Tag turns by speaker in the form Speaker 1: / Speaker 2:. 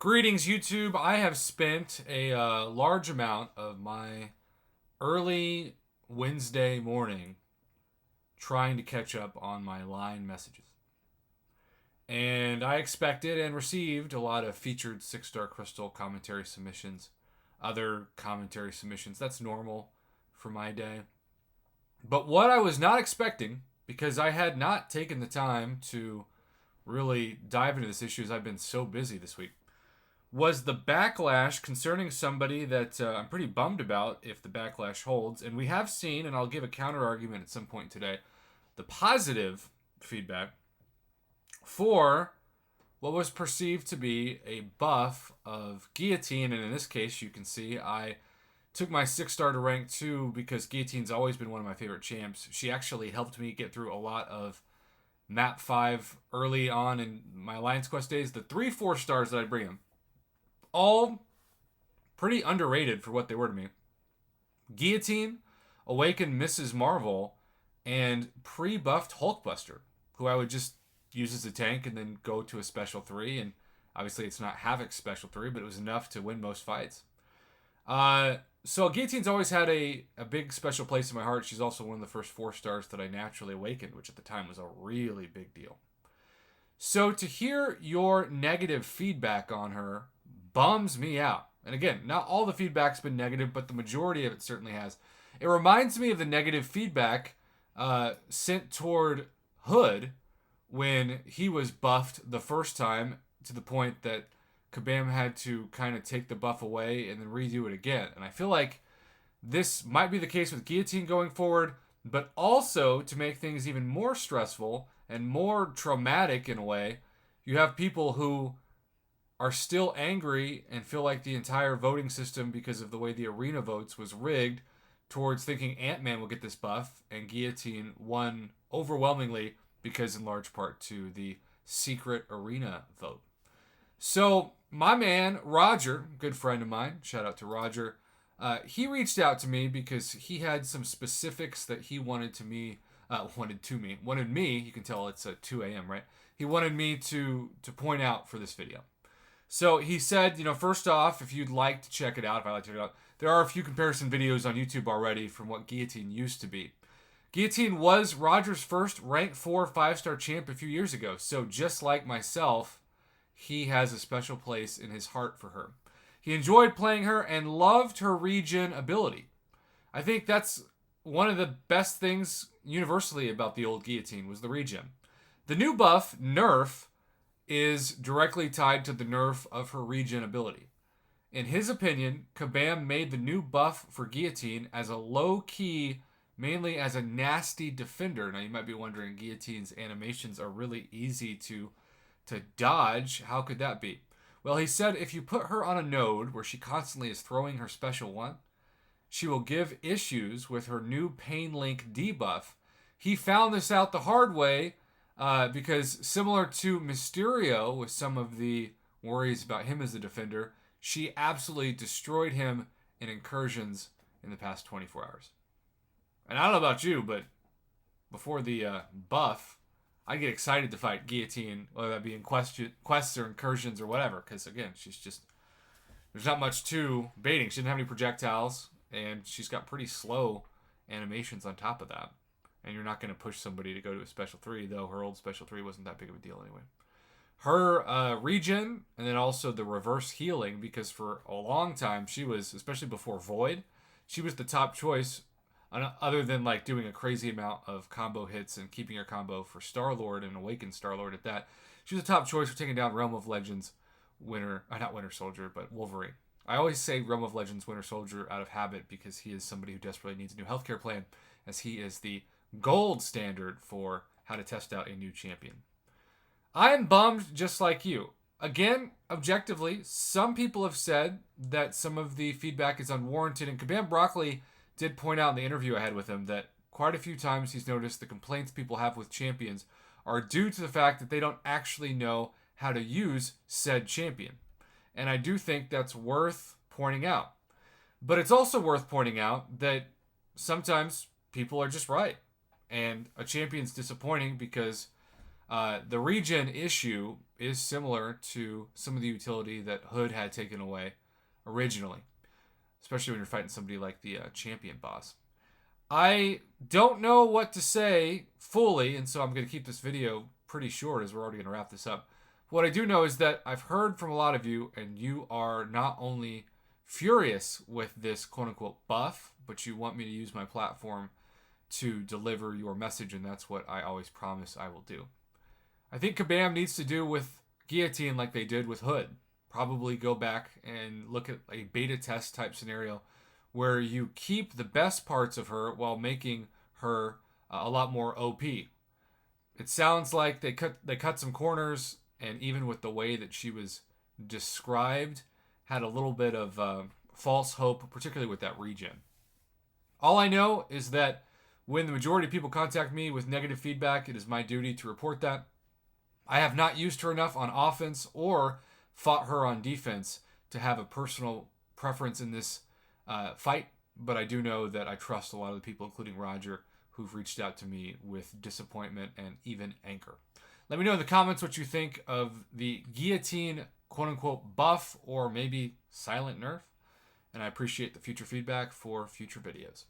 Speaker 1: Greetings, YouTube. I have spent a large amount of my early Wednesday morning trying to catch up on my line messages. And I expected and received a lot of featured 6-star crystal commentary submissions, other commentary submissions. That's normal for my day. But what I was not expecting, because I had not taken the time to really dive into this issue as I've been so busy this week, was the backlash concerning somebody that I'm pretty bummed about if the backlash holds. And we have seen, and I'll give a counter argument at some point today, the positive feedback for what was perceived to be a buff of Guillotine. And in this case, you can see I took my 6-star to rank 2 because Guillotine's always been one of my favorite champs. She actually helped me get through a lot of map 5 early on in my Alliance Quest days. The 3-4 stars that I bring him, all pretty underrated for what they were to me. Guillotine, Awakened Mrs. Marvel, and pre-buffed Hulkbuster, who I would just use as a tank and then go to a special 3. And obviously it's not Havoc's special 3, but it was enough to win most fights. So Guillotine's always had a big special place in my heart. She's also one of the first 4 stars that I naturally awakened, which at the time was a really big deal. So to hear your negative feedback on her bums me out. And again, not all the feedback's been negative, but the majority of it certainly has. It reminds me of the negative feedback sent toward Hood when he was buffed the first time, to the point that Kabam had to kind of take the buff away and then redo it again. And I feel like this might be the case with Guillotine going forward, but also to make things even more stressful and more traumatic in a way, you have people who are still angry and feel like the entire voting system, because of the way the arena votes, was rigged towards thinking Ant-Man will get this buff, and Guillotine won overwhelmingly because in large part to the secret arena vote. So my man Roger, good friend of mine, shout out to Roger, he reached out to me because he had some specifics that he wanted me, you can tell it's 2 a.m., right? He wanted me to point out for this video. So he said, first off, if you'd like to check it out, if I'd like to check it out, there are a few comparison videos on YouTube already from what Guillotine used to be. Guillotine was Roger's first rank 4 5-star champ a few years ago. So just like myself, he has a special place in his heart for her. He enjoyed playing her and loved her regen ability. I think that's one of the best things universally about the old Guillotine was the regen. The new buff, Nerf, is directly tied to the nerf of her regen ability. In his opinion, Kabam made the new buff for Guillotine as a low-key, mainly as a nasty defender. Now you might be wondering, Guillotine's animations are really easy to dodge. How could that be? Well, he said if you put her on a node where she constantly is throwing her special 1, she will give issues with her new Pain Link debuff. He found this out the hard way, because similar to Mysterio, with some of the worries about him as a defender, she absolutely destroyed him in incursions in the past 24 hours. And I don't know about you, but before the buff, I get excited to fight Guillotine, whether that be in quests or incursions or whatever, because again, there's not much to baiting. She didn't have any projectiles, and she's got pretty slow animations on top of that. And you're not going to push somebody to go to a special 3, though her old special 3 wasn't that big of a deal anyway. Her regen, and then also the reverse healing, because for a long time she was, especially before Void, she was the top choice, other than like doing a crazy amount of combo hits and keeping her combo for Star-Lord and Awakened Star-Lord at that. She was the top choice for taking down Realm of Legends not Winter Soldier, but Wolverine. I always say Realm of Legends Winter Soldier out of habit because he is somebody who desperately needs a new healthcare plan, as he is the gold standard for how to test out a new champion. I'm bummed just like you. Again, objectively, some people have said that some of the feedback is unwarranted, and Kabam Broccoli did point out in the interview I had with him that quite a few times he's noticed the complaints people have with champions are due to the fact that they don't actually know how to use said champion. And I do think that's worth pointing out. But it's also worth pointing out that sometimes people are just right. And a champion's disappointing because The regen issue is similar to some of the utility that Hood had taken away originally, especially when you're fighting somebody like the champion boss. I don't know what to say fully, and so I'm going to keep this video pretty short as we're already going to wrap this up. What I do know is that I've heard from a lot of you, and you are not only furious with this quote-unquote buff, but you want me to use my platform to deliver your message, and that's what I always promise I will do. I think Kabam needs to do with Guillotine like they did with Hood. Probably go back and look at a beta test type scenario where you keep the best parts of her while making her a lot more OP. It sounds like they cut some corners, and even with the way that she was described, had a little bit of false hope, particularly with that regen. All I know is that when the majority of people contact me with negative feedback, it is my duty to report that. I have not used her enough on offense or fought her on defense to have a personal preference in this fight, but I do know that I trust a lot of the people, including Roger, who've reached out to me with disappointment and even anger. Let me know in the comments what you think of the Guillotine quote-unquote buff or maybe silent nerf, and I appreciate the future feedback for future videos.